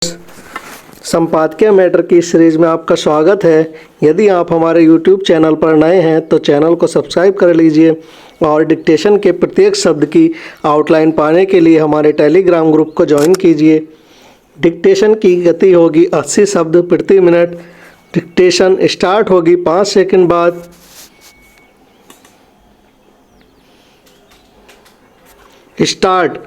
संपादकीय मैटर की सीरीज में आपका स्वागत है। यदि आप हमारे YouTube चैनल पर नए हैं तो चैनल को सब्सक्राइब कर लीजिए और डिक्टेशन के प्रत्येक शब्द की आउटलाइन पाने के लिए हमारे टेलीग्राम ग्रुप को ज्वाइन कीजिए। डिक्टेशन की गति होगी 80 शब्द प्रति मिनट। डिक्टेशन स्टार्ट होगी 5 सेकंड बाद। स्टार्ट।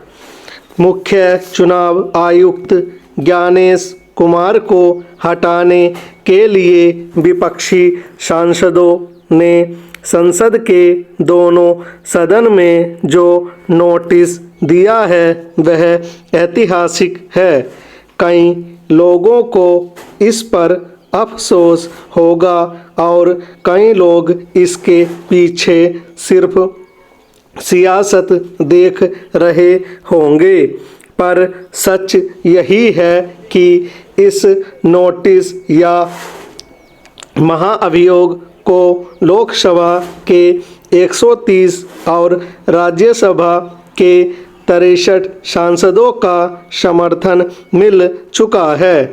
मुख्य चुनाव आयुक्त ज्ञानेश कुमार को हटाने के लिए विपक्षी सांसदों ने संसद के दोनों सदन में जो नोटिस दिया है वह ऐतिहासिक है। कई लोगों को इस पर अफसोस होगा और कई लोग इसके पीछे सिर्फ सियासत देख रहे होंगे, पर सच यही है कि इस नोटिस या महाअभियोग को लोकसभा के 130 और राज्यसभा के 63 सांसदों का समर्थन मिल चुका है।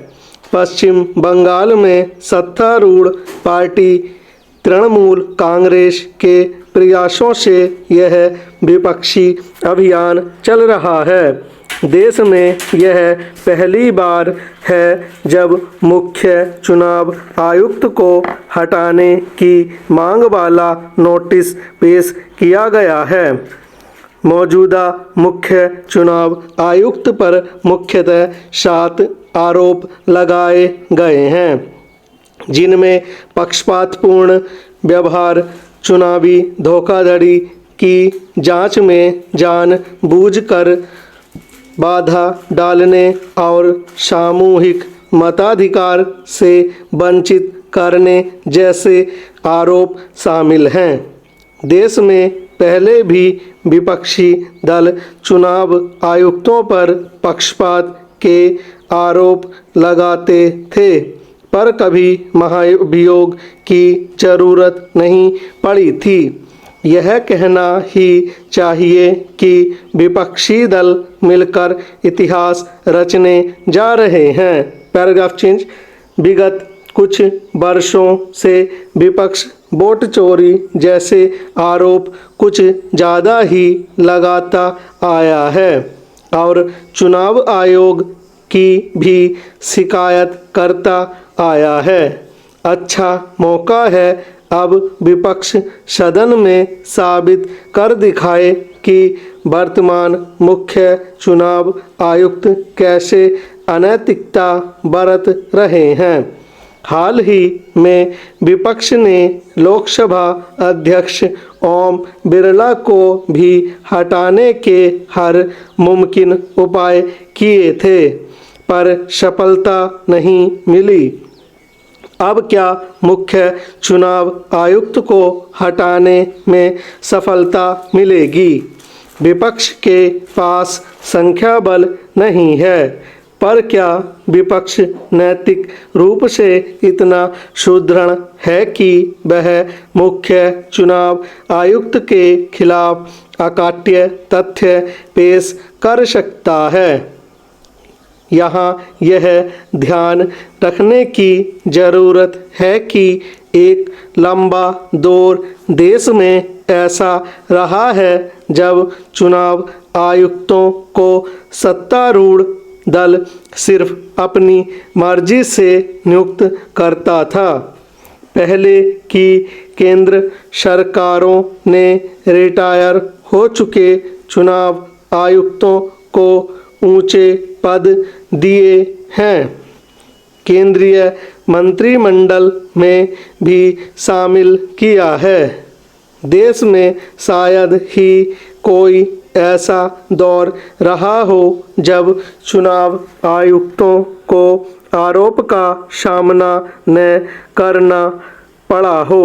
पश्चिम बंगाल में सत्तारूढ़ पार्टी तृणमूल कांग्रेस के प्रयासों से यह विपक्षी अभियान चल रहा है। देश में यह पहली बार है जब मुख्य चुनाव आयुक्त को हटाने की मांग वाला नोटिस पेश किया गया है। मौजूदा मुख्य चुनाव आयुक्त पर मुख्यतः 7 आरोप लगाए गए हैं, जिनमें पक्षपातपूर्ण व्यवहार, चुनावी धोखाधड़ी की जांच में जानबूझकर बाधा डालने और सामूहिक मताधिकार से वंचित करने जैसे आरोप शामिल हैं। देश में पहले भी विपक्षी दल चुनाव आयुक्तों पर पक्षपात के आरोप लगाते थे, पर कभी महाभियोग की जरूरत नहीं पड़ी थी। यह कहना ही चाहिए कि विपक्षी दल मिलकर इतिहास रचने जा रहे हैं। Paragraph change. विगत कुछ वर्षों से विपक्ष वोट चोरी जैसे आरोप कुछ ज़्यादा ही लगाता आया है और चुनाव आयोग की भी शिकायत करता आया है। अच्छा मौका है अब विपक्ष सदन में साबित कर दिखाए कि वर्तमान मुख्य चुनाव आयुक्त कैसे अनैतिकता बरत रहे हैं। हाल ही में विपक्ष ने लोकसभा अध्यक्ष ओम बिरला को भी हटाने के हर मुमकिन उपाय किए थे, पर सफलता नहीं मिली। अब क्या मुख्य चुनाव आयुक्त को हटाने में सफलता मिलेगी? विपक्ष के पास संख्या बल नहीं है, पर क्या विपक्ष नैतिक रूप से इतना सुदृढ़ है कि वह मुख्य चुनाव आयुक्त के खिलाफ अकाट्य तथ्य पेश कर सकता है? यहाँ यह ध्यान रखने की ज़रूरत है कि एक लंबा दौर देश में ऐसा रहा है जब चुनाव आयुक्तों को सत्तारूढ़ दल सिर्फ अपनी मर्जी से नियुक्त करता था। पहले की केंद्र सरकारों ने रिटायर हो चुके चुनाव आयुक्तों को ऊंचे पद दिए हैं। केंद्रीय मंत्रिमंडल में भी शामिल किया है। देश में शायद ही कोई ऐसा दौर रहा हो जब चुनाव आयुक्तों को आरोप का सामना न करना पड़ा हो।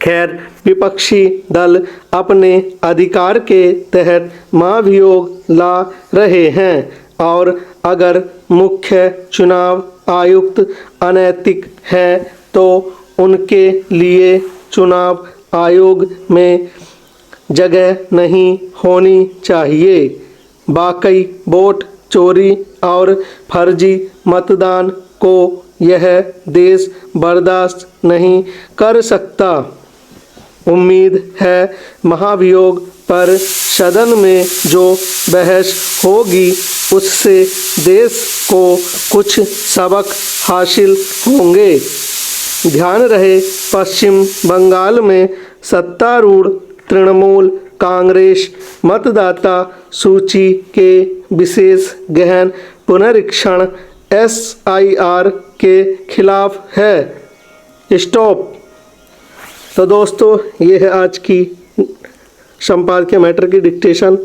खैर, विपक्षी दल अपने अधिकार के तहत महाभियोग ला रहे हैं और अगर मुख्य चुनाव आयुक्त अनैतिक हैं तो उनके लिए चुनाव आयोग में जगह नहीं होनी चाहिए। बाकी वोट चोरी और फर्जी मतदान को यह देश बर्दाश्त नहीं कर सकता। उम्मीद है महाभियोग पर सदन में जो बहस होगी उससे देश को कुछ सबक हासिल होंगे। ध्यान रहे, पश्चिम बंगाल में सत्तारूढ़ तृणमूल कांग्रेस मतदाता सूची के विशेष गहन पुनरीक्षण SIR के खिलाफ है। स्टॉप। तो दोस्तों, ये है आज की संपादकीय मैटर की डिक्टेशन।